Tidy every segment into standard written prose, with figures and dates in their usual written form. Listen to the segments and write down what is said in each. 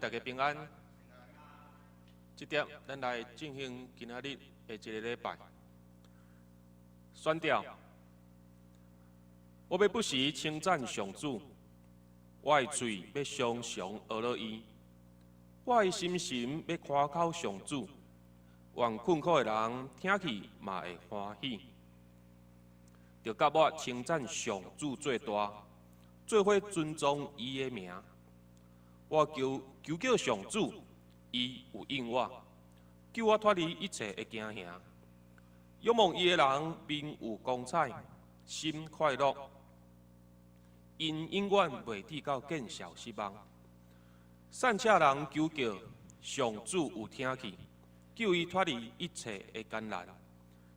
大家平安。这点，咱来进行今仔日的一个礼拜。宣调，我要不时称赞上主，我的嘴要常常学乐伊，我的心神要夸口上主，愿困苦的人听去嘛会欢喜。着甲我称赞上主最大，做伙尊重伊的名。我求叫上主，伊有应我，救我脱离一切的惊吓。仰望伊的人面有光彩，心快乐，因永远袂抵到见效失望。善车人求叫上主有听去，救伊脱离一切的艰难。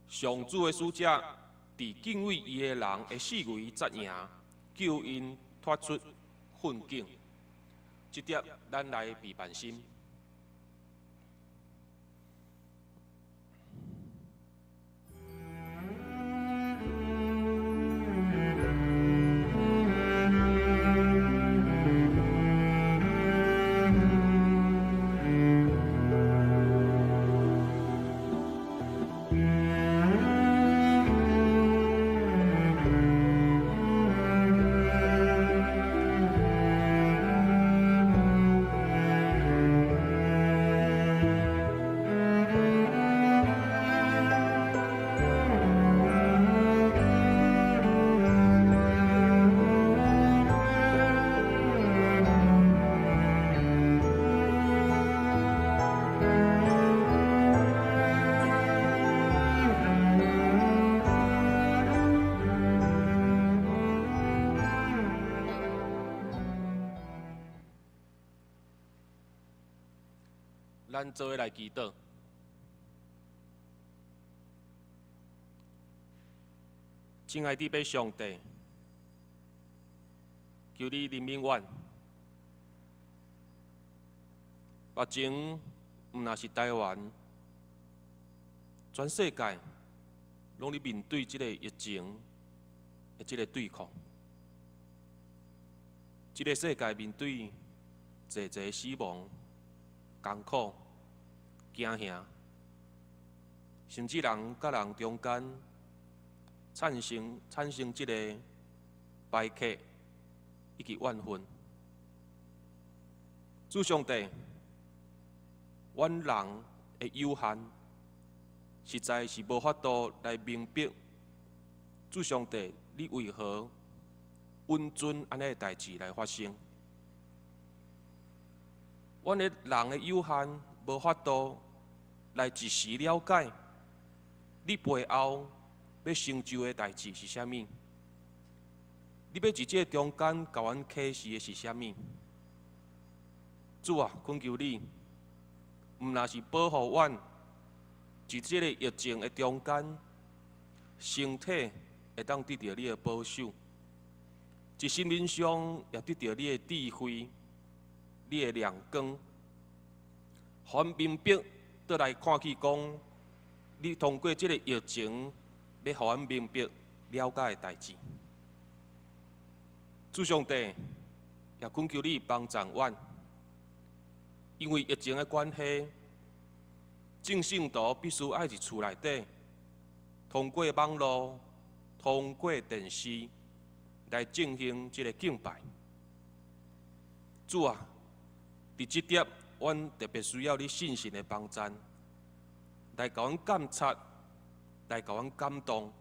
上主的使者伫敬畏伊的人的四围扎营，救因脱出困境。这点，咱来备办心。咱做伙来祈祷。亲爱的上帝，求你怜悯阮。目前毋若是台湾，全世界拢伫面对即个疫情的即个对抗。即个世界面对济济死亡、艰苦、惊吓，甚至人甲人中间产生即个排斥以及怨恨。主上帝，阮人的有限，实在是无法度来明白主上帝你为何允准安尼的代志来发生。阮的人的有限，无法度来一时了解你背后要成就的代志是啥物。你要伫这中间甲阮启示的是啥物？主啊，恳求你，毋若是保护阮，伫这个疫情的中间，身体会当得到你的保守，伫心灵上也得到你的智慧。你的亮光，互阮明白，倒来看去讲，你通过这个疫情，要互阮明白了解的代志。主上帝，也恳求你帮助阮，因为疫情的关系，正信徒必须爱伫厝内底，通过网络、通过电视来进行这个敬拜。主啊！伫这点，阮特别需要你信心的帮助，来甲阮监察，来甲阮感动，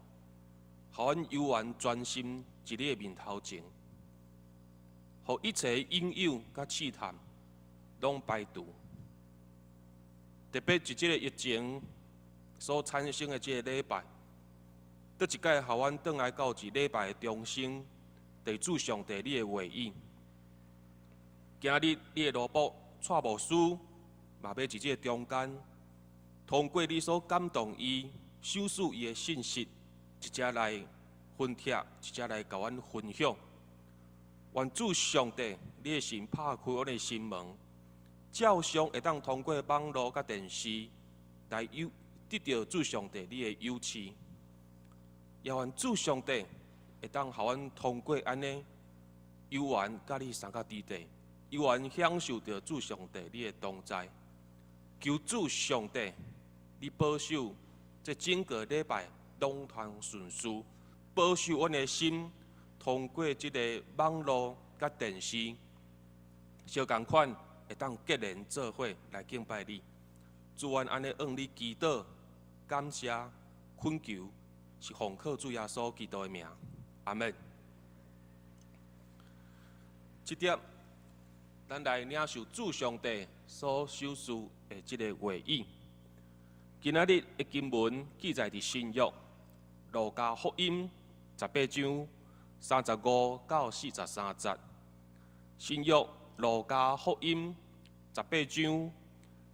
互阮有缘专心伫你的面头前，互一切引诱甲试探拢排除。特别是这个疫情所产生的这个礼拜，倒一届互阮转来到一礼拜的中心，地主上帝你的话语。今日你的罗卜蔡牧师嘛要伫这中间，通过你所感动伊、手术伊的信息，一只来分贴，一只来甲阮分享。愿主上帝，你的神拍开阮的心门，照常会当通过网络甲电视来得到主上帝你的优赐。也愿主上帝会当互阮通过安尼有缘甲你相甲伫地，伊愿享受着主上帝你的同在，求主上帝你保守这整个礼拜拢通顺遂，保守阮的心通过即个网络甲电视，相共款会当结连做伙来敬拜你。主愿安尼向你祈祷、感谢、恳求，是奉靠主耶稣基督的名，阿门。这点，咱来领受主上帝所授予的这个话语。今仔日的经文记载伫新约路加福音18章35到43节。新约路加福音18章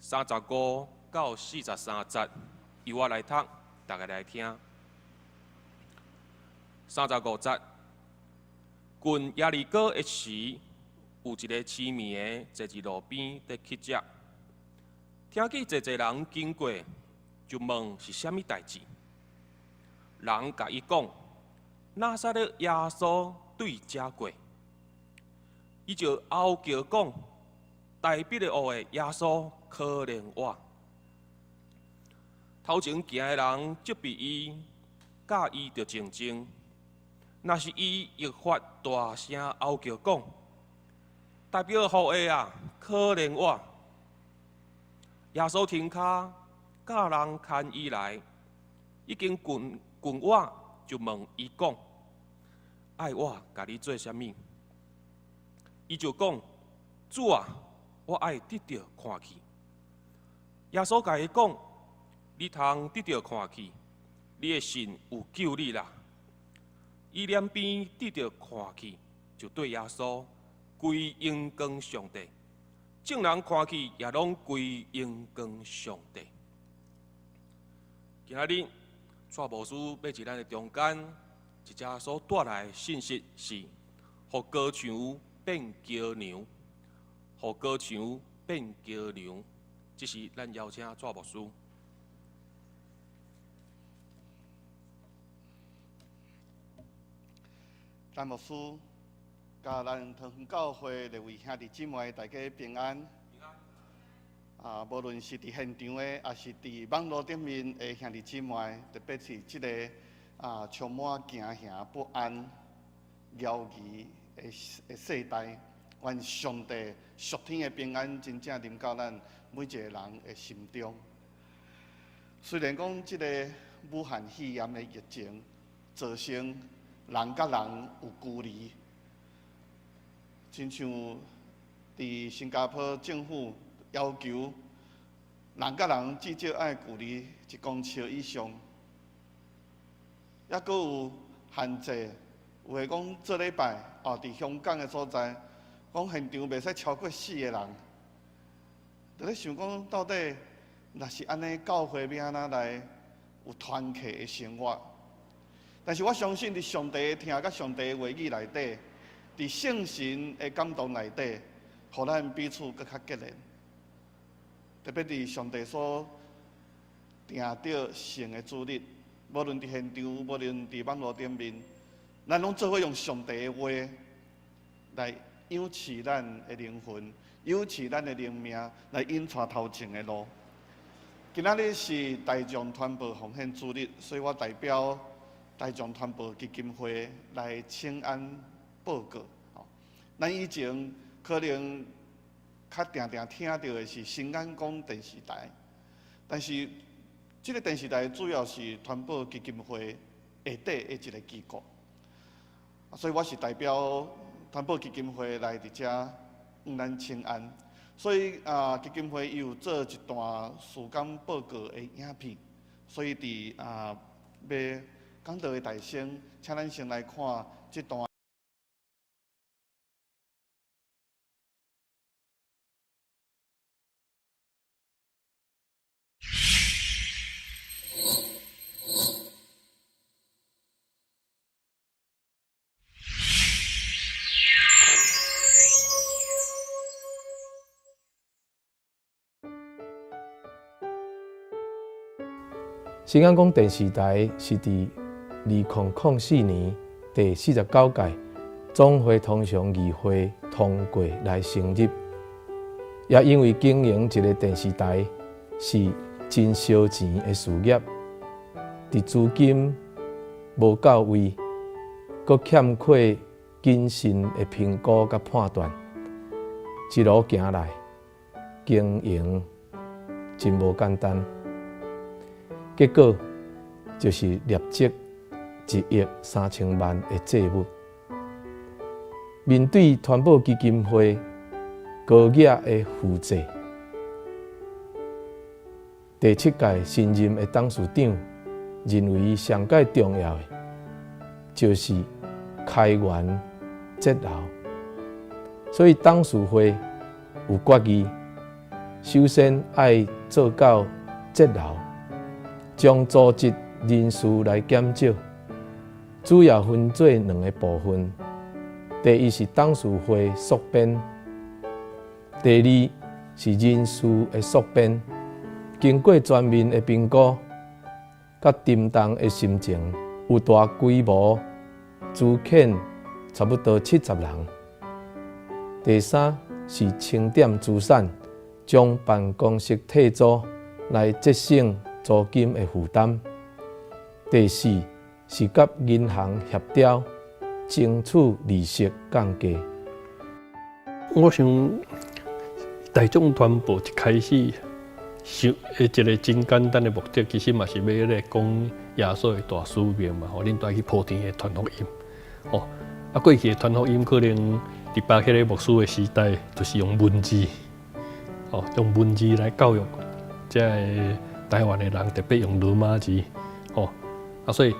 35到43节，由我来读，大家来听。35节，近耶利哥的时，有一个痴迷的坐伫路边在乞食，听见侪人经过，就问是虾米代志。人甲伊讲，拿撒勒耶稣对遮过，伊就嗷叫讲，大笔的恶的耶稣可怜我。头前行的人责备伊，教伊着静静。若是伊越发大声嗷叫讲，代表好的啊，可怜我。耶稣停骹，教人牵伊来，已经近我，就问伊讲，爱我甲你做啥物？伊就讲，主啊，我爱得到看去。耶稣甲伊讲，你通得到看去，你的信有救你啦。伊两边得到看去，就对耶稣归荣光上帝。众人看去也拢归荣光上帝。今仔日蔡牧师要伫咱的中间，一只所带来的信息是：互高墙变桥梁，互高墙变桥梁。这是咱邀请蔡牧师。詹牧师，甲咱桃园教会列位兄弟姊妹，大家平安。无论是伫现场的，也是伫网络顶面的兄弟姊妹，特别是即个充满惊吓不安、犹豫的世代，愿上帝属天的平安真正临到咱每一个人的心中。虽然讲即个武汉肺炎的疫情造成人甲人有距离，亲像伫新加坡政府要求人甲人至少爱距离1公尺以上，抑阁有限制，有诶讲这礼拜伫香港诶所在，讲现场袂使超过4个人。就咧想讲，到底若是安尼，教会要安怎来有团契诶生活？但是我相信，伫上帝的听甲上帝的话语内底，伫圣神的感动内底，互咱彼此更较结连。特别伫上帝所定着圣的主日，无论伫现场，无论伫网络顶面，咱拢做伙用上帝的话来养饲咱的灵魂，养饲咱的灵命，来引带头前的路。今仔日是大众传播奉献主日，所以我代表大众传播基金会来请安报告。咱以前可能较定定听到的是新安公电视台，但是这个电视台主要是传播基金会下底的一个机构，所以我是代表传播基金会来伫遮向咱请安。所以基金会有做一段事工报告的影片，所以伫要讲道的大声，请咱先来看这段。新安公电视台是伫2004年第49届总会通常议会通过来成立，也因为经营一个电视台是真烧钱的事业，伫资金无到位，阁欠缺谨慎的评估甲判断，一路行来，经营真无简单。结果就是业绩1亿3千万的债务。面对团保基金会高额的负债，第7届新任的董事长认为上界重要的就是开源节流，所以董事会有决议，首先要做到节流，将组织人事来减少，主要分做2个部分。第一是董事会缩编，第二是人事的缩编。经过全面的评估，甲沉重的心情，有大规模资遣差不多70人。第三是清点资产，将办公室退租来节省租金的负担。第四是甲银行协调，争取利息降低。我想，大众团保一开始想一个真简单的目的，其实嘛是要来讲耶稣的大使命嘛，互恁带去普天的传福音。哦，啊，过去的传福音可能伫巴迄个牧师的时代，就是用文字，哦，用文字来教育，即个台湾的人特别用罗马字，哦，啊，所以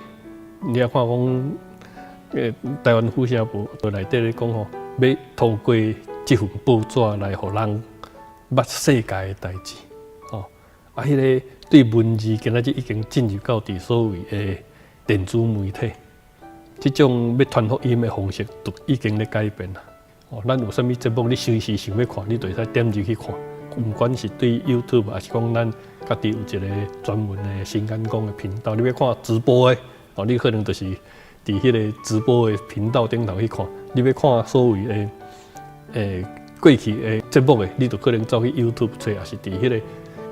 你要看讲。台湾副社部内底咧讲吼，要透过这份报纸来互人捌世界的代志，吼啊，迄个对文字今仔日已经进入到伫所谓的电子媒体，这种要传福音的方式都已经咧改变啦。哦，咱有啥物节目，你随时想要看，你就会使点入去看。不管是对 YouTube 还是讲咱家己有一个专门的新眼光的频道，你要看直播的，哦，你可能就是。伫迄个直播的频道顶头去看，你要看所谓的过去的节目的，你就可能走去 YouTube 找，也是伫迄个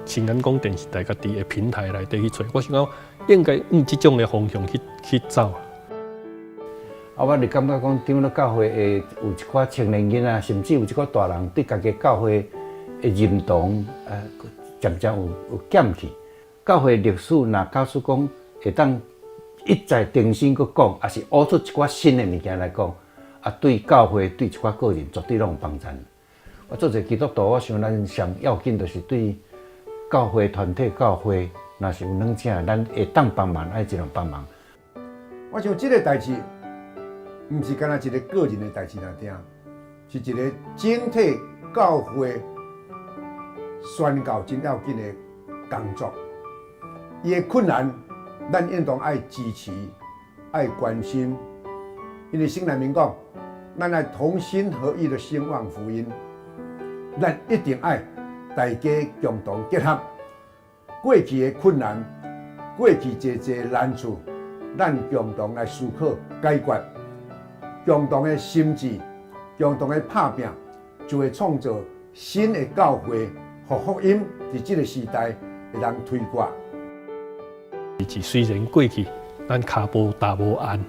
新眼光电视台家己的平台内底去找。我想讲，应该即种的方向去走。我就感觉讲，长老教会的有一寡青年人啊，甚至有一寡大人对家己教会的认同，渐渐有减去。教会历史若假使讲会当。一再重新去讲，也是挖出一寡新的物件来讲，啊，对教会、对一寡个人绝对拢有帮助。我做一个基督徒，我想咱上要紧就是对教会团体、教会，若是有软件，咱会当帮忙，爱尽量帮忙。我想这个代志，毋是干那一个个人的代志来听，是一个整体教会宣告真要紧的工作。伊的困难。咱应当爱支持、爱关心，因为圣内面讲，咱爱同心合意的兴旺福音，咱一定爱大家共同结合。过去的困难，过去一难处，咱共同来思考解决，共同的心智，共同的拍拼，就会创造新的教会，和福音在这个时代会当推广。虽然过去咱骹无踏无安，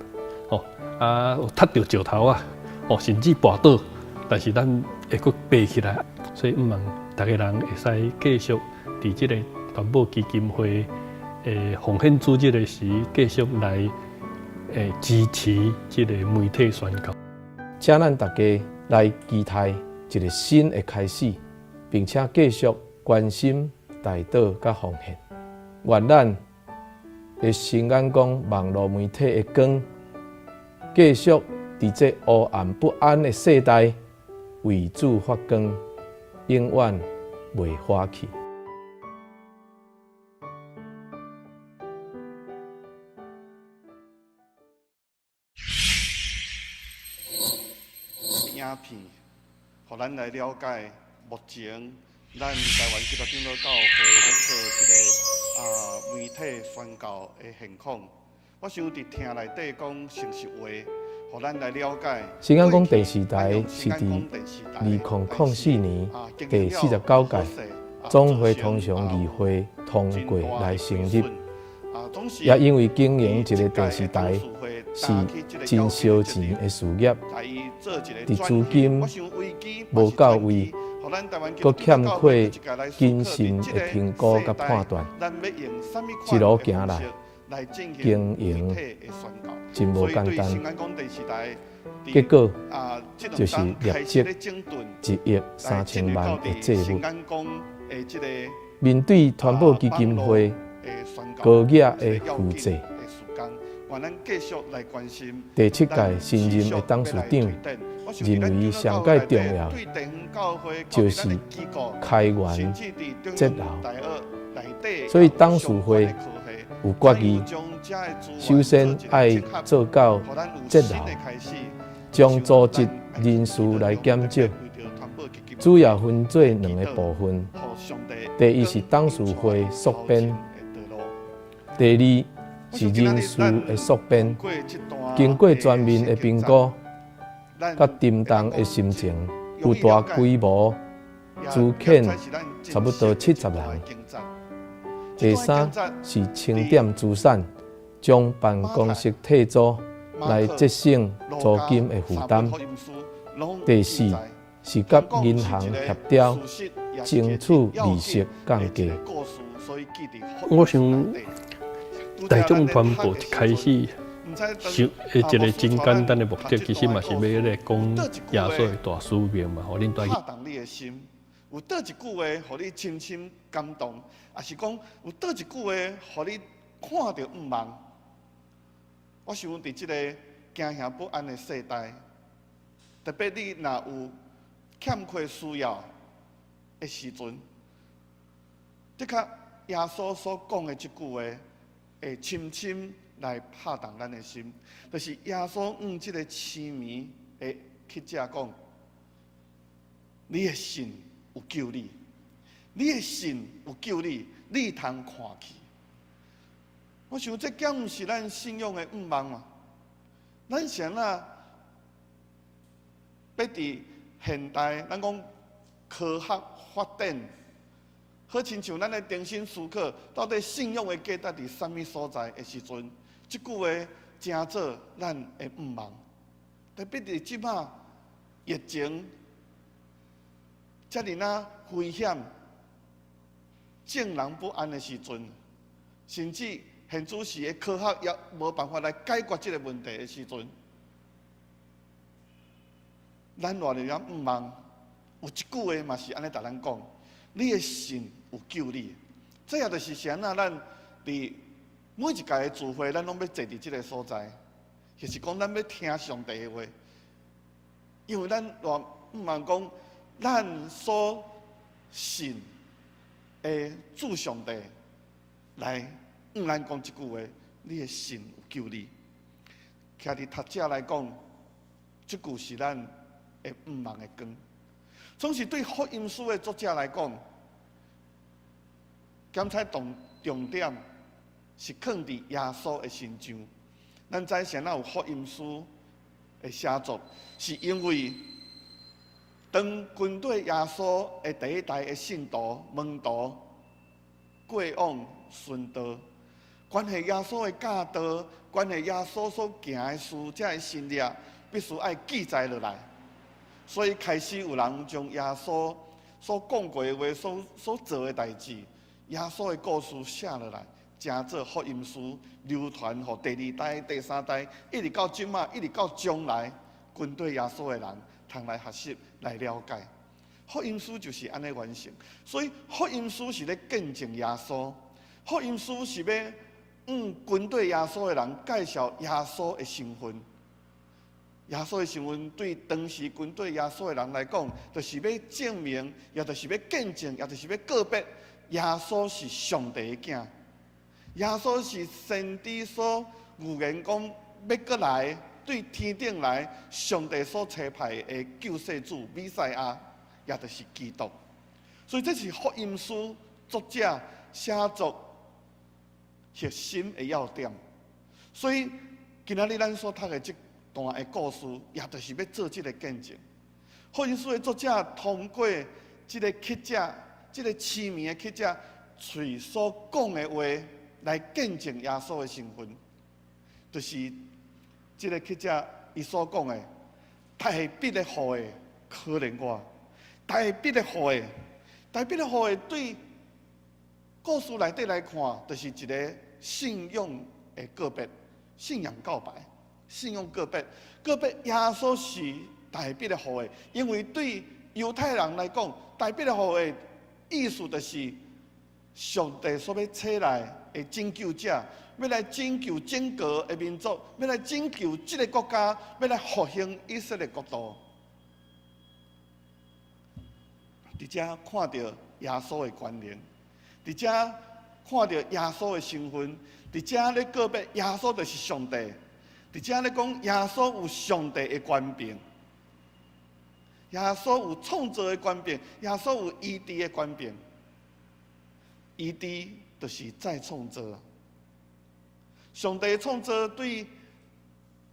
哦啊有踢到石头啊，哦甚至跋倒，但是咱会阁爬起来，所以毋望大家人会使继续伫即个团保基金会奉献组织的时，继续来支持即个媒体宣告，请咱大家来期待一个新的开始，并且继续关心大道甲奉献，愿咱。的新眼光网络媒体的光，继续伫这黑暗不安的世代为主发光，永远袂花去。影片，互咱来了解目前咱台湾基督长老教会咧做即个媒体宣教的现况。我想伫听内底讲诚实话，互咱来了解。新安宫第四台是伫2004年第49届总会通常议会通过来成立，也因为经营一个电视台是真烧钱的事业，伫资金无到位，搁欠缺谨慎的评估甲判断，一路行来，经营真无简单。结果就是业绩1亿3000万的债务。面对团保基金会高额的负债，第7届新任的董事长认为上界重要的就是开源节流，所以董事会有决议，首先要做到节流，将组织人事来减少，主要分做2个部分。第一是董事会缩编，第二是人事的缩编。经过全面的评估，甲沉重的心情，有大规模资遣差不多70人。第三是清点资产，将办公室退租来节省租金的负担。第四是甲银行协调，争取利息降低。我想，大众团保一开始想一个真简单的目的，其实嘛是要来讲耶稣的大使命嘛，互恁大家。打动你的心，有倒一句话，互你深深感动，也是讲有倒一句话，互你看到毋茫。我想伫即个惊吓不安的世代，特别你若有欠缺需要的时阵，的确耶稣所讲的即句话，会深深来拍动咱的心。就是耶稣用即个凄迷的去遮讲，你的信有救你，你的信有救你，你通看去。我想这敢毋是咱信仰的毋茫嘛？咱想啊，要伫现代，咱讲科学发展，好亲像咱的定心思考，到底信仰的价值伫什么所在的时阵，即句话真做咱的毋茫。特别伫即马疫情遮尔呐危险、静人不安的时阵，甚至现主时的科学也无办法来解决即个问题的时阵，咱偌尔毋茫，有一句话嘛是安尼甲咱讲：你的信有救你。这也就是啥啊？咱伫每一届的聚会，咱拢要坐伫即个所在，就是讲咱要听上帝的话，因为咱偌毋茫讲，咱所信的主上帝来。咱讲一句话，你的信有救你。徛伫读者来讲，即句是咱的毋茫的光。总是对福音书的作者来讲，检采重点是放伫耶稣的身上。咱知谁有福音书的写作，是因为当军队耶稣的第一代的信徒门徒过往顺道。关系耶稣的教导，关系耶稣所行的事，这个信历必须要记载落来。所以开始有人将耶稣所讲过的话、所做的代志，耶稣的故事写落来，成做福音书，流传予第2代、第3代，一直到即马，一直到将来，军队耶稣的人通来学习、来了解。福音书就是安尼完成。所以福音书是咧见证耶稣，福音书是要军队耶稣的人介绍耶稣的身份。耶稣的身份对当时军队耶稣的人来讲，就是要证明，也就是要见证，也就是要告别耶稣是上帝的囝。耶稣是先知所预言讲要过来，对天顶来，上帝所差派的救世主弥赛亚，也就是基督。所以这是福音书作者写作核心的要点。所以今仔日咱所读的段的故事，也就是要做这个见证。福音书的作者通过这个乞者，这个痴迷的乞者，嘴所讲的话来见证耶稣的身份，就是这个乞者伊所讲的：大笔的雨的可怜我，大笔的雨的，大笔的雨的对故事内底来看，就是一个信仰的告别，信仰告白，信仰告别，告别耶稣是大笔的雨的，因为对犹太人来讲，大笔的雨的意思就是上帝所要找来的拯救者，要来拯救整个的民族，要来拯救这个国家，要来复兴以色列国度。伫遮看到耶稣的关联，伫遮看到耶稣的身份，伫遮咧告别耶稣就是上帝，伫遮咧讲耶稣有上帝的权柄，耶稣有创造的权柄，耶稣有医治的权柄。医治就是再创造。上帝的创造对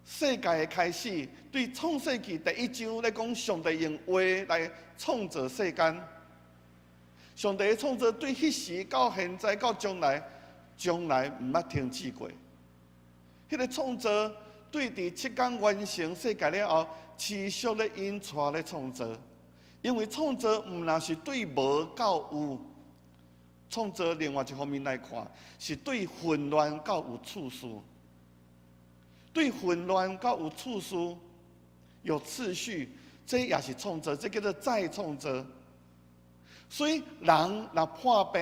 世界的开始，对创世纪第1章咧讲，上帝用话来创造世间。上帝的创造对迄时到现在到将来，从来毋捌停止过。迄个创造对伫7天完成世界了后，持续咧引带咧创造。因为创造毋若是对无到有，创造另外一方面来看，是对混乱到有次序。对混乱到有次序、有次序，这也是创造，这叫做再创造。所以人若破病，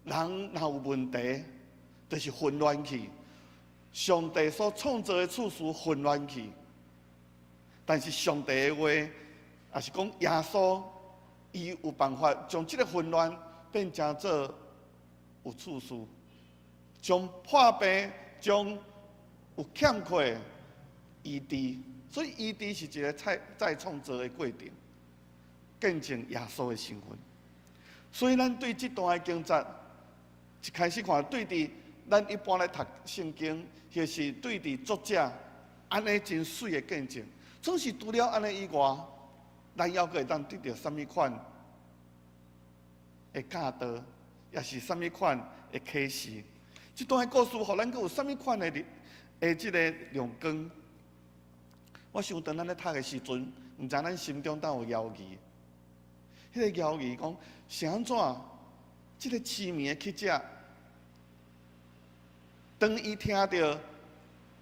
人若有问题，就是混乱去。上帝所创造的次序混乱去，但是上帝的话，也是讲耶稣，伊有办法将这个混乱变成做有次序。将破病、将有欠缺医治，所以医治是一个再创造的过程，见证耶稣的身份。所以咱对这段的经节，一开始看对伫咱一般来读圣经，或是对伫作者安尼真水的见证。总是除了安尼以外，咱还阁会当得到什么款的教导，也是什么款的启示。这段的故事，互咱阁有甚物款的这个亮光？我想当咱咧读的时阵，毋知咱心中敢有犹豫。迄个犹豫讲是安怎？这个痴迷的乞者，当伊听到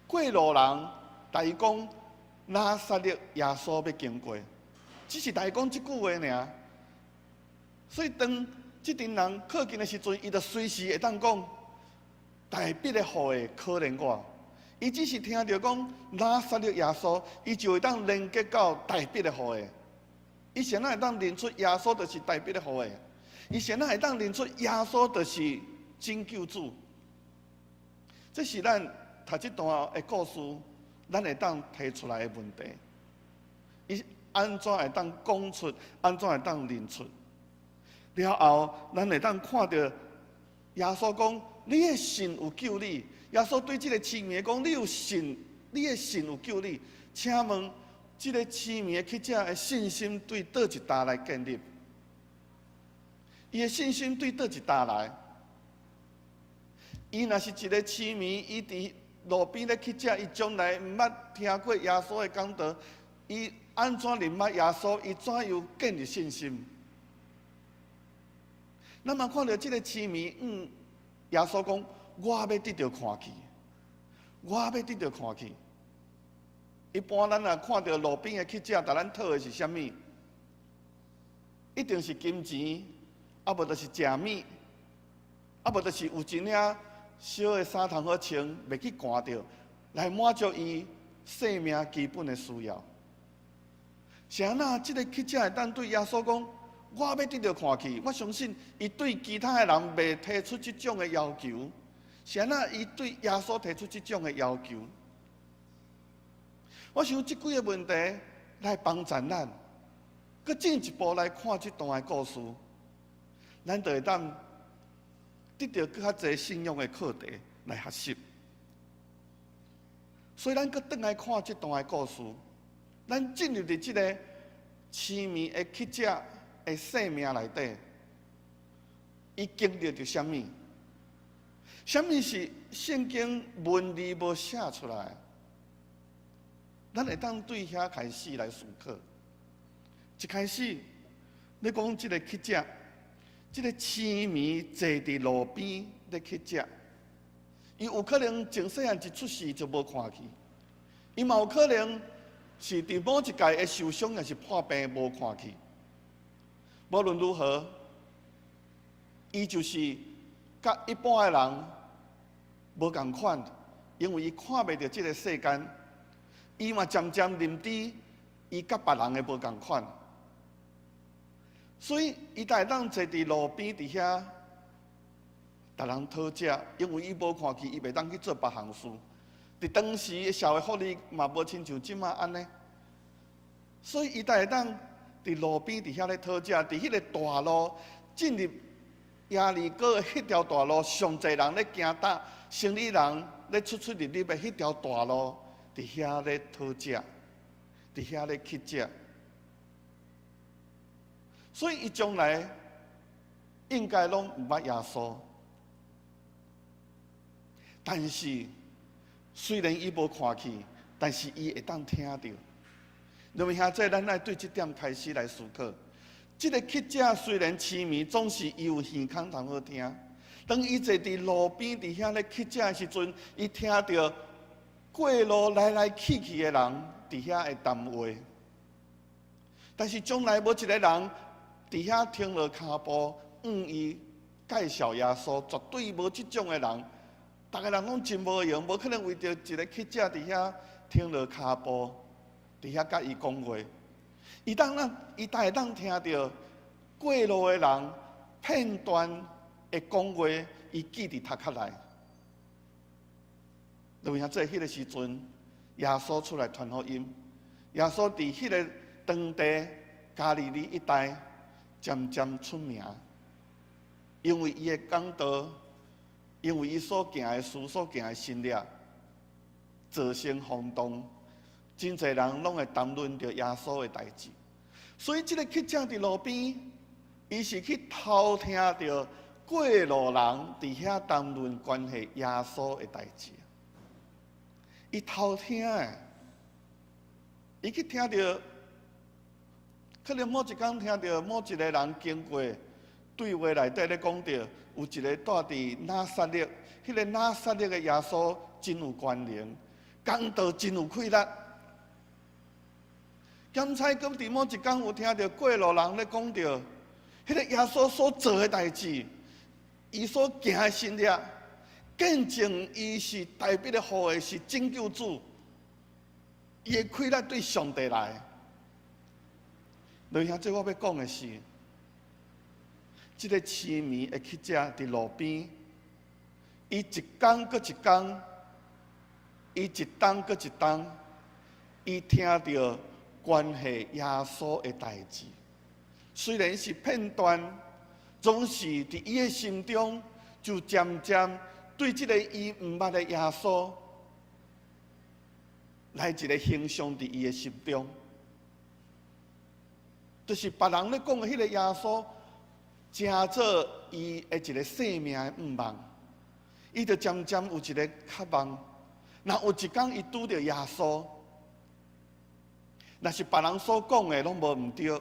过路人甲伊讲拿撒勒耶稣要经过，只是甲伊讲即句话尔。所以当即群人靠近的时阵，伊就随时会当讲。大笔的雨的可怜我，伊只是听到讲拿撒勒耶稣，伊就会当连接到大笔的雨的。伊先会当认出耶稣就是大笔的雨的，伊先会当认出耶稣就是拯救主。这是咱读这段的故事，咱会当提出来的问题。伊安怎会当讲出？安怎会当认出？了后，咱会当看到耶稣讲。你的信有救你，耶稣对这个痴迷讲：你有信，你的信有救你。请问，这个痴迷的乞者的信心对倒一搭来建立？伊的信心对倒一搭来？伊若是一个痴迷，伊伫路边的乞者，伊从来毋捌听过耶稣的讲道，伊安怎认捌耶稣？伊怎样建立信心？咱嘛看到这个痴迷，耶稣讲：我要得到看去，我要得到看去。一般咱若看到路边的乞者，甲咱讨的是啥物？一定是金钱，啊无就是食物，啊无就是有一领小的衫通好穿，袂去寒着，来满足伊生命基本的需要。是安那？这个乞者会当对耶稣讲：我要得到看去。我相信伊对其他的人袂提出这种的要求，是安那？伊对耶稣提出这种的要求。我想这几个问题来帮助咱，搁进一步来看这段的故事，咱就会当得到更较侪信仰的课题来学习。所以咱搁转来看这段的故事，咱进入伫这个痴迷的乞食的生命内底，伊经历着什么？什么是圣经文字无写出来？咱会当对遐开始来思考。一开始，你讲这个乞食，这个痴迷坐伫路边咧乞食，伊有可能从细汉一出世就无看去，伊嘛有可能是伫某一届会受伤，也是破病无看去。无论如何，伊就是甲一般的人无共款，因为伊看袂到这个世间，伊嘛渐渐认知伊甲别人的无共款，所以伊才会当坐伫路边伫遐，逐人讨食，因为伊无看去，伊袂当去做别项事。伫当时的社会福利嘛无亲像即马安尼，所以伊才会当伫路边伫遐咧讨食，伫迄个大路进入耶利哥的迄条大路，上侪人咧行搭，生意人咧出入入的迄条大路，伫遐咧讨食，伫遐咧乞食。所以伊将来应该拢毋捌耶稣，但是虽然伊无看去，但是伊会当听到。因为兄弟，咱爱对这点开始来思考。这个乞食虽然痴迷，总是伊有耳孔通好听。当伊坐伫路边伫遐咧乞食的时阵，伊听到过路来来去去的人伫遐会谈话，但是将来无一个人伫遐停落脚步，伊介绍耶稣，绝对无即种的人。逐个人拢真无用，无可能为着一个乞食伫遐停落脚步，伫遐甲伊讲话。伊才会当听到过路的人片段的讲话，伊记伫头壳内。因为在迄个时阵，耶稣出来传福音，耶稣伫迄个当地加利利一带渐渐出名，因为伊的讲道，因为伊所行的事、所行的心力，造成轰动，真侪人拢会谈论着耶稣的代志。所以，这个乞食伫路边，伊是去偷听到过路人伫遐谈论关系耶稣的代志。伊偷听的，伊去听到，可能某一天听到某一个人经过对话内底咧讲到，有一个住伫拿撒勒，迄个拿撒勒的耶稣真有关联，讲道真有气力。检采搁伫某一天有听到过路人咧讲到，迄个耶稣所做的代志，伊所行的心力，见证伊是代表的护的是拯救主，伊的气力对上帝来。兄弟，我要讲的是，这个痴迷的乞食伫路边，伊一天搁一天，伊一冬搁一冬，伊听到关系耶稣的代志，虽然是片段，总是伫伊的心中就渐渐对这个伊毋捌的耶稣来一个形象伫伊的心中，就是别人咧讲的迄个耶稣，正做伊的一个生命的愿望，伊就渐渐有一个渴望。若有一天伊拄着耶稣，若是别人所讲的拢无毋对，有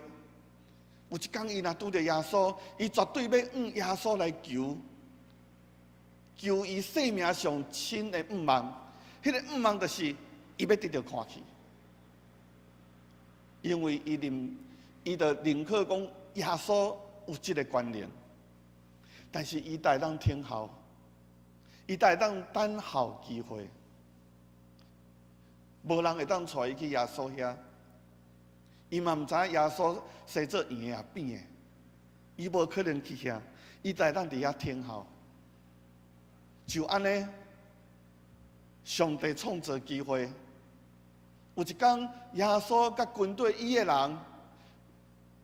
一天伊若拄着耶稣，伊绝对要向耶稣来求伊生命上亲的愿望。迄个愿望就是伊要得到看去，因为伊就认可讲耶稣有这个关联，但是伊才会当听候，伊才会当等候机会，无人会当带伊去耶稣遐。伊嘛毋知耶稣生做圆的也扁的，伊无可能去遐，伊才会当伫遐听候。就安尼，上帝创造机会。有一天，耶稣甲军队伊的人，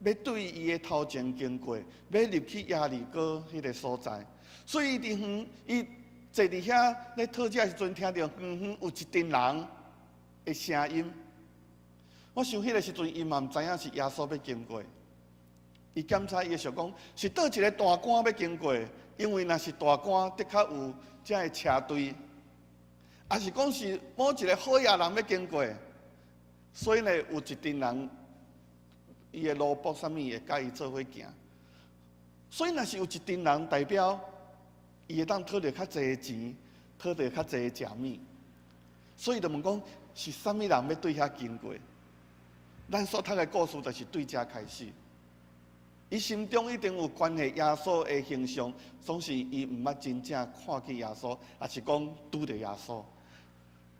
要对伊的头前经过，要入去耶利哥迄个所在。所以伫远，伊坐伫遐咧讨食的时阵，听到远远有一群人的声音。我想迄个时阵，伊嘛毋知影是耶稣要经过。伊检查伊的想讲，是倒一个大官要经过，因为若是大官，的确有遮个车队，也是讲是某一个好野人要经过，所以呢，有一群人，伊的萝卜啥物会甲伊做伙行。所以若是有一群人代表，伊会当讨着较济钱，讨着较济食物，所以就问讲是啥物人要对遐经过？咱所读的故事就是对遮开始。伊心中一定有关系耶稣的形象，总是伊毋捌真正看见耶稣，也是讲拄着耶稣。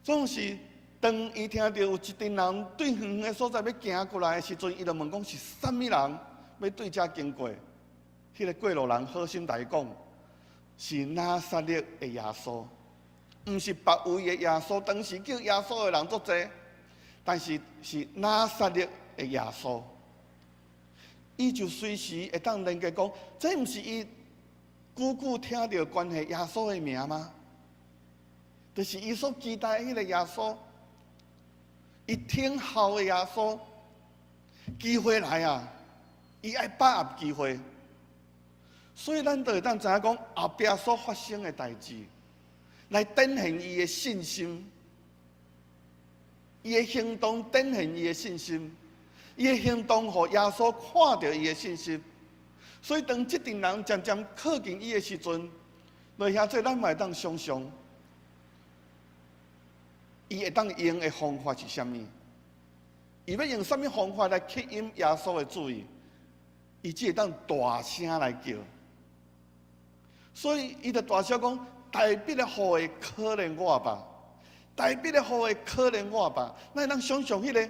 总是当伊听到有一群人对远的所在要行过来的时阵，伊就问讲是啥物人要对遮经过？迄个过路人好心来讲，是拿撒勒的耶稣，毋是别位的耶稣。当时叫耶稣的人足侪，但是是拿撒勒的耶稣。伊就随时会当连接讲，这毋是伊久久听到关系耶稣的名吗？就是伊所期待迄个耶稣，伊听候的耶稣，机会来啊！伊爱把握机会，所以咱就会当知影讲后壁所发生的代志，来展现伊的信心，伊的行动展现伊的信心。伊的行动，互耶稣看到伊的信心，所以当这群人渐渐靠近伊的时阵，落遐做咱嘛会当想象，伊会当用的方法是啥物？伊要用啥物方法来吸引耶稣的注意？伊只会当大声来叫，所以伊就大声讲：“大笔的雨会可怜我吧！大笔的雨会可怜我吧！”咱会当想象迄个。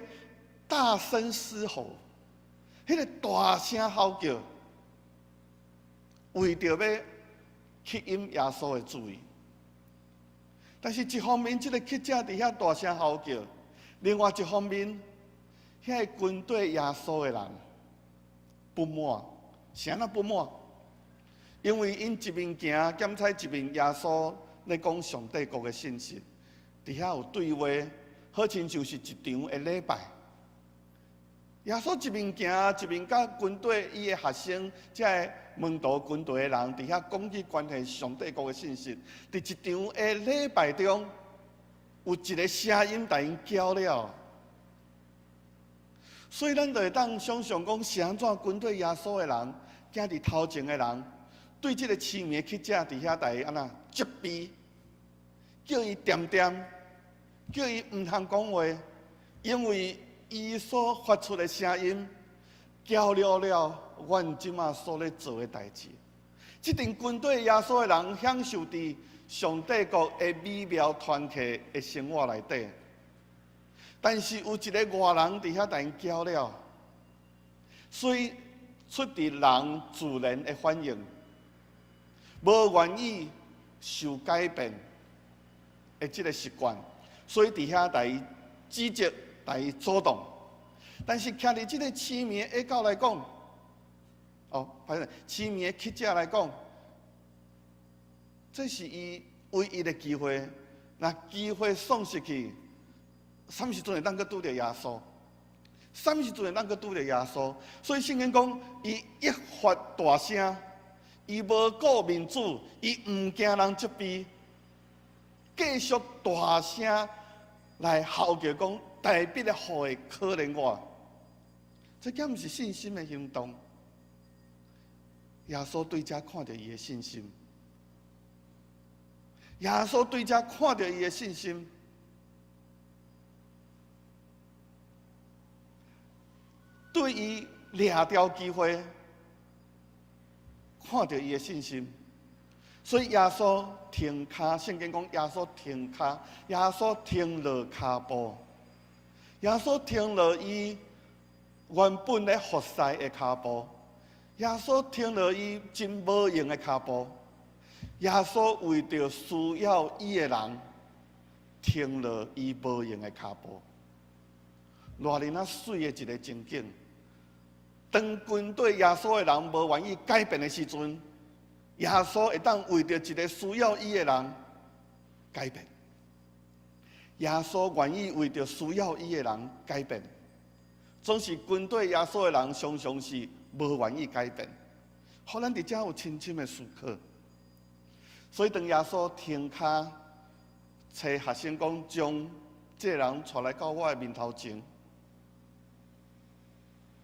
大声嘶吼，迄个大声吼叫，为着要吸引耶稣的注意。但是一方面，这个乞者伫遐大声吼叫；另外一方面，遐个军队耶稣的人不满，是安怎不满？因为因一面行检采一面耶稣咧讲上帝国的信息，伫遐有对话，好亲像是一场的礼拜。耶稣一面行一面甲军队伊的学生，即个门徒军队的人，伫遐讲起关系上帝国的信息。伫一场的礼拜中，有一个声音甲因叫了，所以咱就会当想象讲，是安怎军队耶稣的人，行伫头前的人，对即个痴迷的乞者伫遐来安那责备，叫伊点点，叫伊毋通讲话，因为。伊所发出的声音，叫了阮即马所咧做的代志。即阵军队耶稣的人享受伫上帝国的美妙团契的生活内底，但是有一个外人伫遐甲因叫了，所以出伫人自然的反应，无愿意受改变的即个习惯，所以伫遐甲伊指责。来阻挡，但是徛伫即个痴迷的下教来讲，痴迷的乞者来讲，这是伊唯一的机会。若机会丧失去，什么时阵会当去拄着耶稣？什么时阵会当去拄着耶稣？所以圣经讲，伊一发大声，伊无顾民主，伊毋惊人责备，继续大声来嚎叫讲。大笔的雨会可怜我，这敢毋是信心的行动？耶稣对遮看到伊的信心，耶稣对遮看到伊的信心，对伊掠掉机会，看到伊的信心，所以耶稣停骹，圣经讲耶稣停骹，耶稣停落骹步。耶稣停落伊原本咧服侍的骹步，耶稣停落伊真无用的骹步，耶稣为着需要伊的人，停落伊无用的骹步。偌尼啊水的一个情景，当军队耶稣的人无愿意改变的时阵，耶稣会当为着一个需要伊的人改变。耶稣愿意为着需要伊的人改变，总是军队耶稣的人常常是无愿意改变，互咱伫遮有深深的思考。所以当耶稣停骹，找学生讲将这个人带来到我的面头前，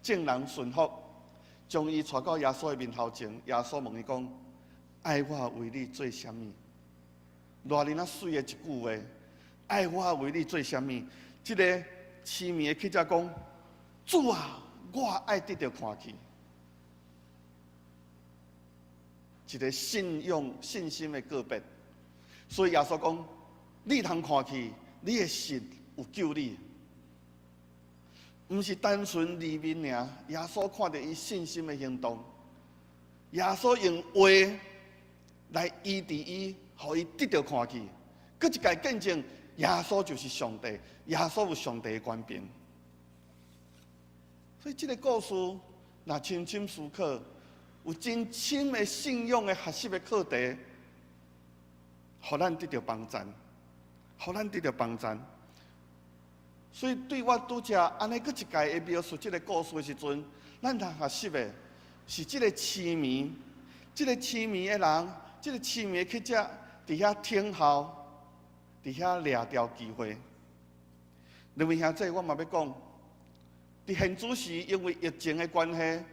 众人顺服，将伊带到耶稣的面头前。耶稣问伊讲：“爱我为你做啥物？”偌尼啊水的一句话，爱我为你做啥物？这个痴迷的乞丐讲：“主啊，我爱得到看去。”一个信心的告别。所以耶稣讲：“你通看去，你的信有救你。”毋是单纯字面尔，耶稣看到伊信心的行动，耶稣用话来医治伊，互伊得到看去。搁一界见证，耶稣就是上帝，耶稣有上帝的权柄。所以这个故事，若深深思考，有真深的信仰的学习的课题，互咱得到帮助，互咱得到帮助。所以对我拄则安尼，搁一界会描述这个故事的时阵，咱通学习的是这个痴迷的人，这个痴迷的乞丐，伫遐听候，伫遐掠着机会。两位兄弟，我嘛要讲，伫现主时因为疫情的关系，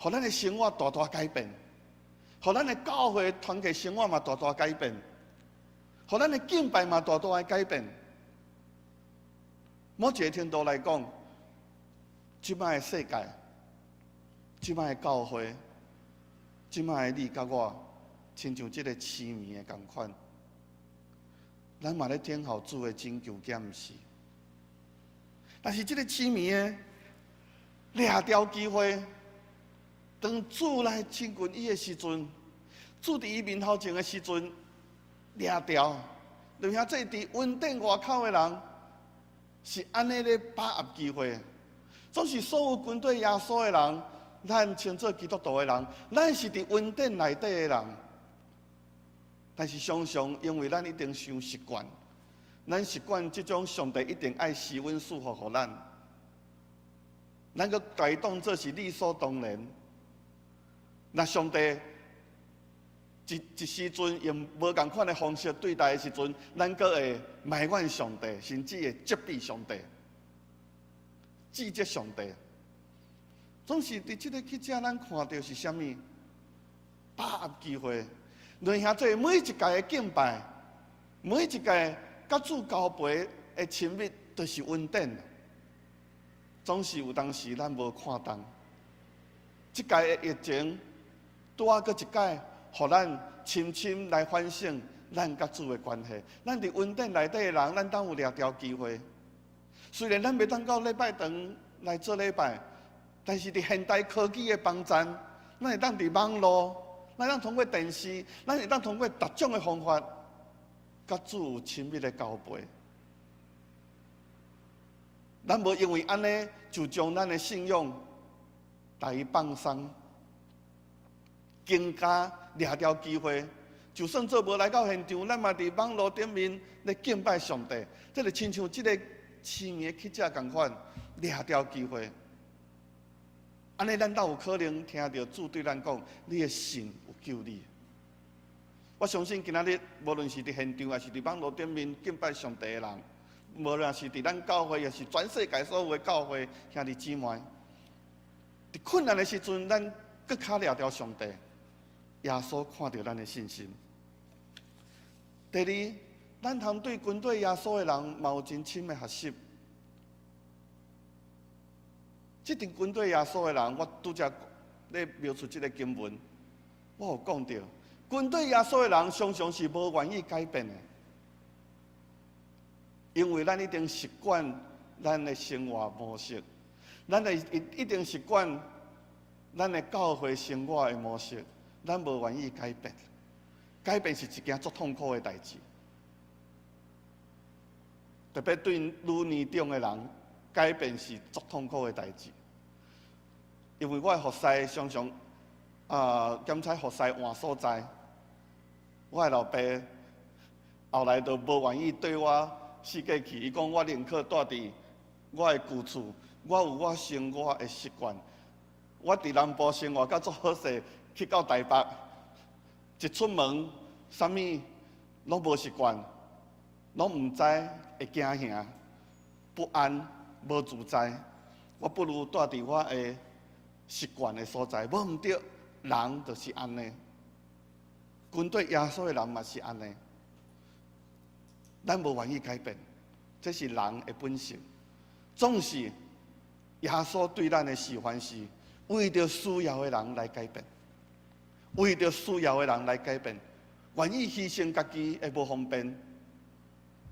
互咱的生活大大改变，互咱的教会团契生活嘛大大改变，互咱的敬拜嘛大大的改变。某一个程度来讲，即摆的世界，即摆的教会，即摆的你甲我，亲像即个痴迷的共款，咱嘛咧听候主的拯救检视。但是即个痴迷的掠着机会，当主来亲近伊的时阵，主伫伊面头前的时阵，掠着，就像这伫稳定外口的人。是安尼咧把握机会，总是所有军队耶稣的人，咱称作基督徒的人，咱是伫恩典内底的人。但是常常因为咱一定伤习惯，咱习惯这种上帝一定爱施恩赐福互咱，咱个改当作是理所当然。那上帝一时阵用无共款的方式对待的时阵，咱阁会埋怨上帝，甚至会责备上帝、指责上帝。总是伫即个乞丐，咱看到是啥物？把握机会，两兄弟每一届的敬拜，每一届甲主交陪的亲密，都是恩典。总是有当时咱无看重，即届的疫情，拄啊搁一届。互咱深深来反省咱甲主的关系。咱伫恩典内底的人，咱当有掠着机会。虽然咱袂当到礼拜堂来做礼拜，但是伫现代科技的帮助，咱会当伫网络，咱会当通过电视，咱会当通过各种的方法，甲主有亲密的交陪。咱无因为安尼就将咱的信仰大于放松。更加掠着机会，就算做无来到现场，咱嘛伫网络顶面咧敬拜上帝。这就亲像即个痴迷的乞丐共款，掠着机会。安尼，咱才有可能听到主对咱讲：“你的信有救你。”我相信今仔日，无论是伫现场，还是伫网络顶面敬拜上帝的人，无论是伫咱教会，也是全世界所有的教会兄弟姊妹，伫困难的时阵，咱更加掠着上帝。耶稣看到咱的信心。第二，咱通对军队耶稣的人嘛有真深的学习。这阵军队耶稣的人，我拄则咧描述这个经文，我有讲到，军队耶稣的人常常是无愿意改变的，因为咱一定习惯咱的生活模式，咱的一定习惯咱的教会生活的模式。咱无愿意改变，改变是一件足痛苦的代志。特别对愈年长的人，改变是足痛苦的代志。因为我的服侍常常检查服侍换所在，我的老爸后来就无愿意对我世界去。伊讲我宁可住伫我的旧厝，我有我生活的习惯。我伫南部生活甲足好势，去到台北，一出门，啥物拢无习惯，拢毋知会惊吓、不安、无自在。我不如住伫我的习惯的所在。无毋对，人就是安尼。军队耶稣的人嘛是安尼，咱无愿意改变，这是人的本性。总是耶稣对咱的喜欢是为着需要的人来改变，为着需要的人来改变，愿意牺牲家己的无方便，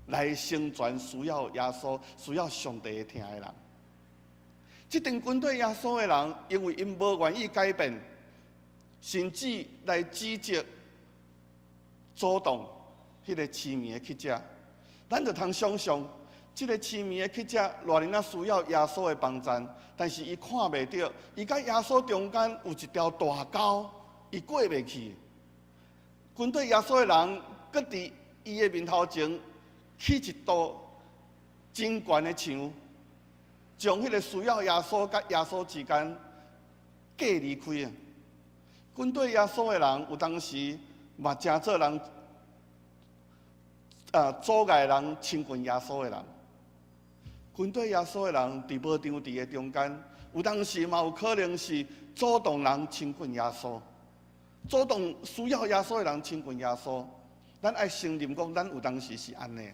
来成全需要耶稣、需要上帝的听的人。这阵军队耶稣的人，因为因无愿意改变，甚至来指责、阻挡迄个痴迷的乞食，咱就通想象。这个痴迷的乞食，偌尼需要耶稣的帮助，但是伊看袂到，伊甲耶稣中间有一条大沟，伊过袂去。军队耶稣的人，搁伫伊的面头前起一道真悬的墙，将迄个需要耶稣甲耶稣之间隔离开啊！军队耶稣的人，有当时嘛真做人阻碍人亲近耶稣的人。军队耶稣的人伫无场地的中间，有当时嘛有可能是阻挡人亲近耶稣，阻挡需要耶稣的人亲近耶稣。咱爱承认讲，咱有当时是安尼，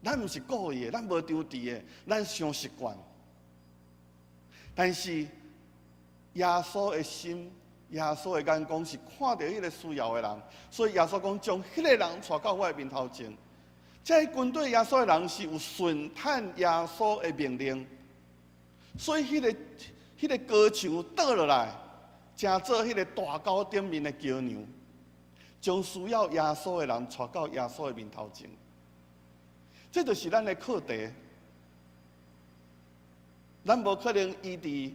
咱毋是故意的，咱无场地的，咱伤习惯。但是耶稣的心，耶稣的眼光是看到迄个需要的人，所以耶稣讲将迄个人带到我的面头前。这军队耶稣的人是有顺探耶稣的命令，所以迄个高墙倒落来，成做迄个大高顶面的桥梁，将需要耶稣的人带到耶稣的面头前。这就是咱的课题。咱无可能医治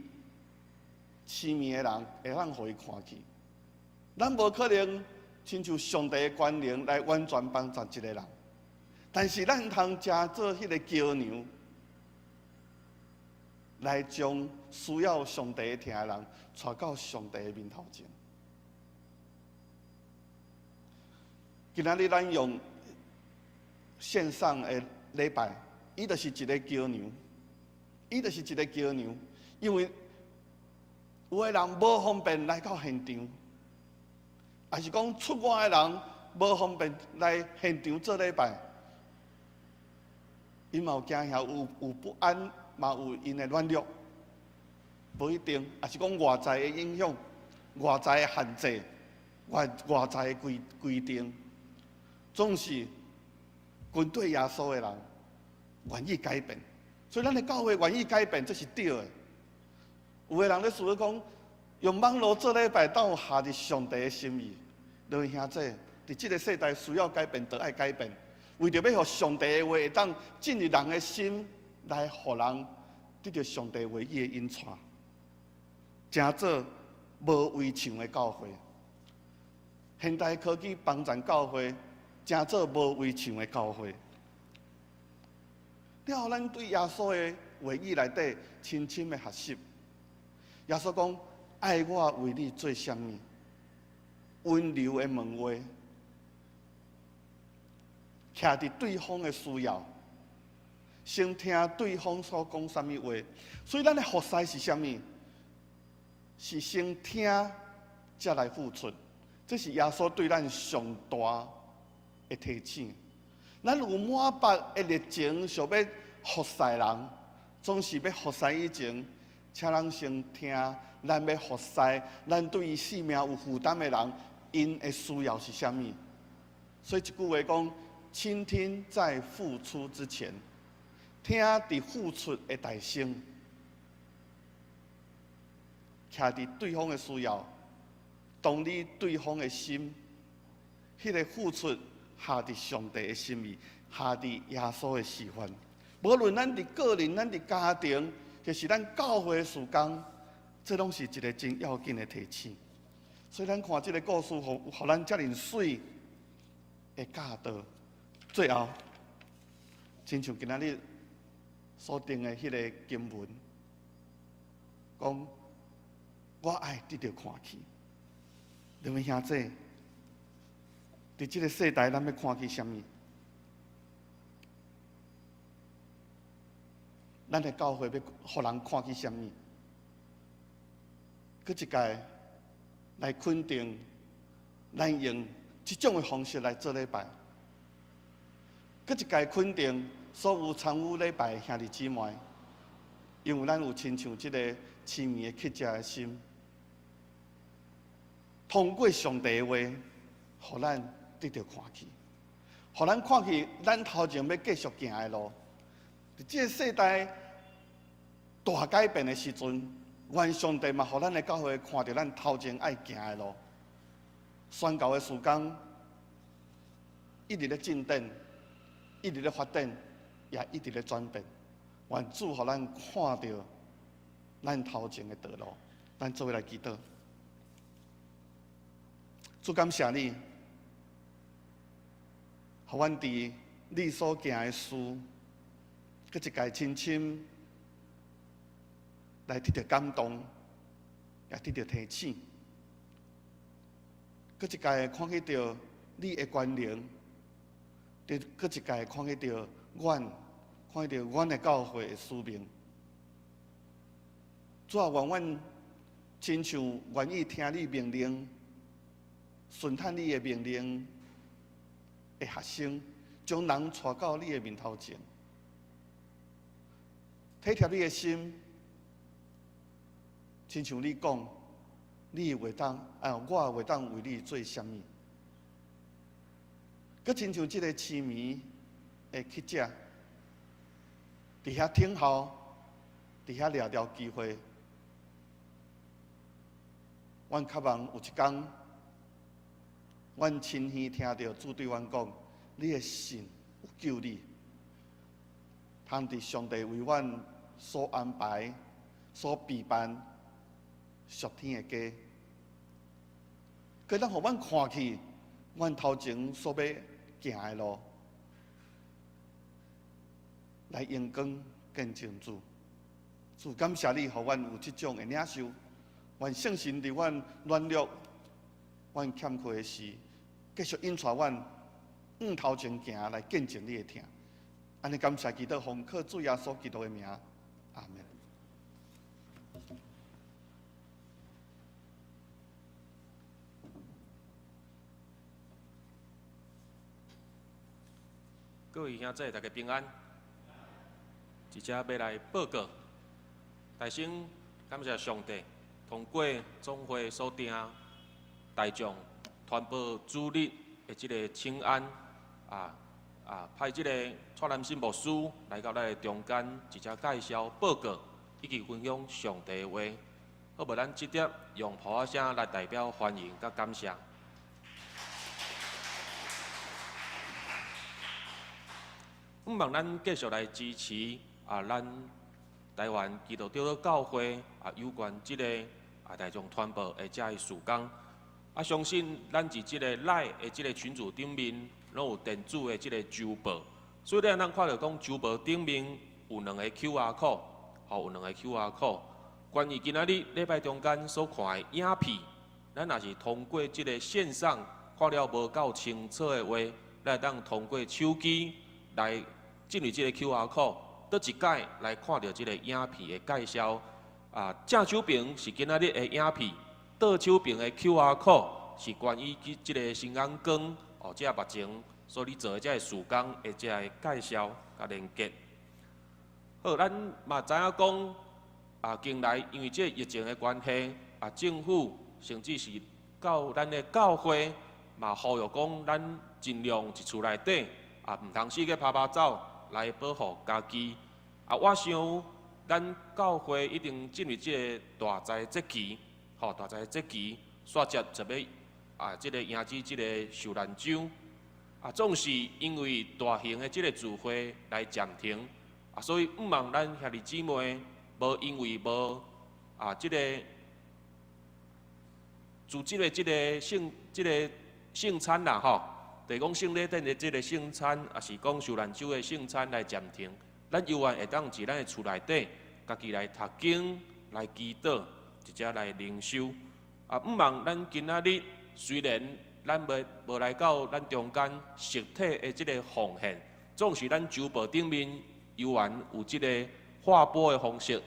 痴迷的人，会让互伊看去；咱无可能亲像上帝的权能来完全帮助一个人。但是咱通加做迄个桥梁，来将需要上帝听的人带到上帝的面头前。今仔日咱用线上的礼拜，伊就是一个桥梁，伊就是一个桥梁，因为有的人无方便来到现场，也是讲出外的人无方便来现场做礼拜。因嘛有惊吓，有不安，嘛有因的软弱，无一定，也是讲外在的影响、外在的限制、外在的规定，总是军队耶稣的人愿意改变，所以咱的教会愿意改变，这是对的。有的人咧思讲，用网络做礼拜，当有下伫上帝的心意。各位兄弟，伫这个世代需要改变，就爱改变。为着要互上帝的话会当进入人的心，来互人得到上帝话语的引带，真做无围墙的教会。现代科技帮助教会，真做无围墙的教会。了后，咱对耶稣的话语内底深深的学习。耶稣讲：“爱我为你做啥物？”温柔的问话。徛伫对方的需要，先听对方所讲什么话。所以咱的服侍是啥物？是先听，才来付出。这是耶稣对咱上大的提醒。咱有满腹的热情，想要服侍人，总是要服侍以前，请人先听咱要服侍，咱对于生命有负担的人，因的需要是啥物？所以一句话讲。倾听在付出之前，听伫付出的大声，徛伫对方的需要，同理对方的心，迄个付出下伫上帝的心意，下伫耶稣的示范。无论咱伫个人、咱伫家庭，就是咱教会的事工，这拢是一个真要紧的提醒。所以咱看这个故事，互咱遮尔水。的教导。最后，亲像今仔日所定的迄个经文，讲我爱得到看去。两位兄弟，伫即个世代，咱要看去什么？咱的教会要互人看去什么？搁一届来肯定，咱用即种的方式来做礼拜。搁一届肯定所有参与礼拜的兄弟姊妹，因为咱有亲像即个痴迷的乞食的心，通过上帝的话，互咱得到看去，互咱看去咱头前要继续行的路。伫即个世代大改变的时阵，愿上帝嘛，互咱的教会看到咱头前爱行的路，宣教的事工一直咧进展，一直咧发展，也一直咧转变。愿主互咱看到咱头前的道路。咱做伙来祈祷。主感谢你，互阮伫你所行的事，搁一届深深来得到感动，也得到提醒。搁一届看见到你的关联，搁一届看见到看见到阮的教会的使命。主啊，愿阮亲像愿意听你命令，顺探你的命令的学生，将人带到你的面头前，体贴你的心，亲像你讲，你会当我会当为你做什么？佮亲像这个痴迷的乞食，伫遐听候，伫遐掠着机会。阮渴望有一天，阮亲耳听到主对阮讲：“你的信有救你，通伫上帝为阮所安排、所备办属天的家。”佮咱互阮看去，阮头前所要行的路，来阳光见证主。主感谢你，互阮有这种的领受。愿圣神伫阮软弱、阮欠缺的事，继续引带阮往头前行，来见证你的听。安尼感谢祈祷，奉靠主耶稣基督的名，阿门。各位兄弟，大家平安。一只要来报告，大先感谢上帝。通过总会所定大众传播主日的这个请安，派这个蔡南新牧师来到咱的中间，直接介绍报告以及分享上帝的话。好，无咱直接用普话声来代表欢迎甲感谢。望咱继续来支持咱台湾基督教教会有关这个大众传播的这个事工。相信咱伫这个赖的这个群组顶面，拢有电子的这个周报。所以咱看到讲周报顶面有2个 QR code， 有2个 QR code。关于今仔日礼拜中间所看的影片，咱若是通过这个线上看了无够清楚的话，咱当通过手机来进入这个 QR code， 倒一解来看到这个影片的介绍。正手边是今仔日的影片，倒手边的 QR code 是关于这个新安宫这目前所你做的这个事工的这个介绍甲连接。好，咱嘛知影讲近来因为这疫情的关系，政府甚至是到咱的教会嘛呼吁讲，咱尽量一厝内底唔通四个拍拍走来保护家己。我想。咱教会一定进入这个大灾节期，大灾节期，煞接就要这个迎接这个受难周。总是因为大型的这个聚会来暂停，所以毋望咱兄弟姊妹无因为无这个做这个圣餐啦，第讲圣礼典的即个圣餐，也是讲受难周的圣餐来暂停，咱犹原会当伫咱的厝内底，家己来读经、来祈祷，直接来灵修。啊，毋望咱今仔日虽然咱无来到咱中间实体的即个奉献，总是咱周报顶面犹原有即个划拨的方式，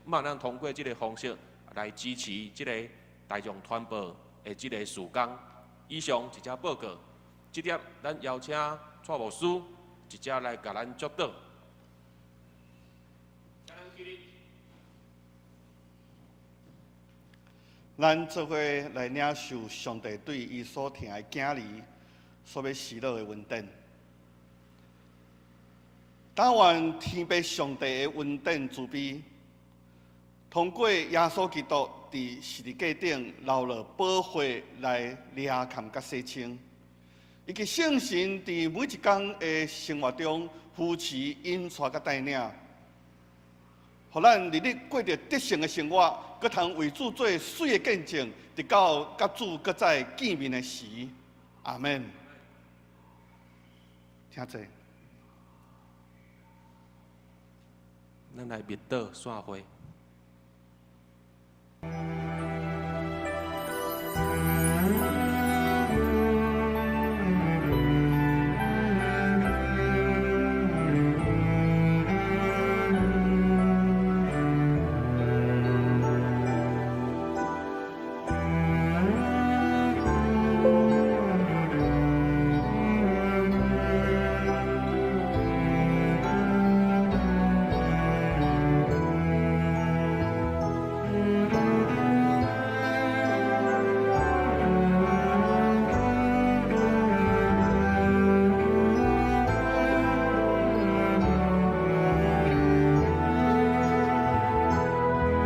毋望咱通过即个方式来支持即个大众传播的即个事工。以上一只报告，即点咱邀请蔡牧师直接来甲咱祝祷。咱做伙来领受上帝对伊所听的囝儿所要喜乐的恩典。但愿天父上帝的恩典慈悲，通过耶稣基督伫十字架顶流了宝血来掠砍甲洗清，以及圣神伫每一天的生活中扶持、引带甲带领，互咱日日过着得胜的生活，搁通为主做水的见证，直到甲主搁再见面的时。阿门。听者。咱来密祷散会。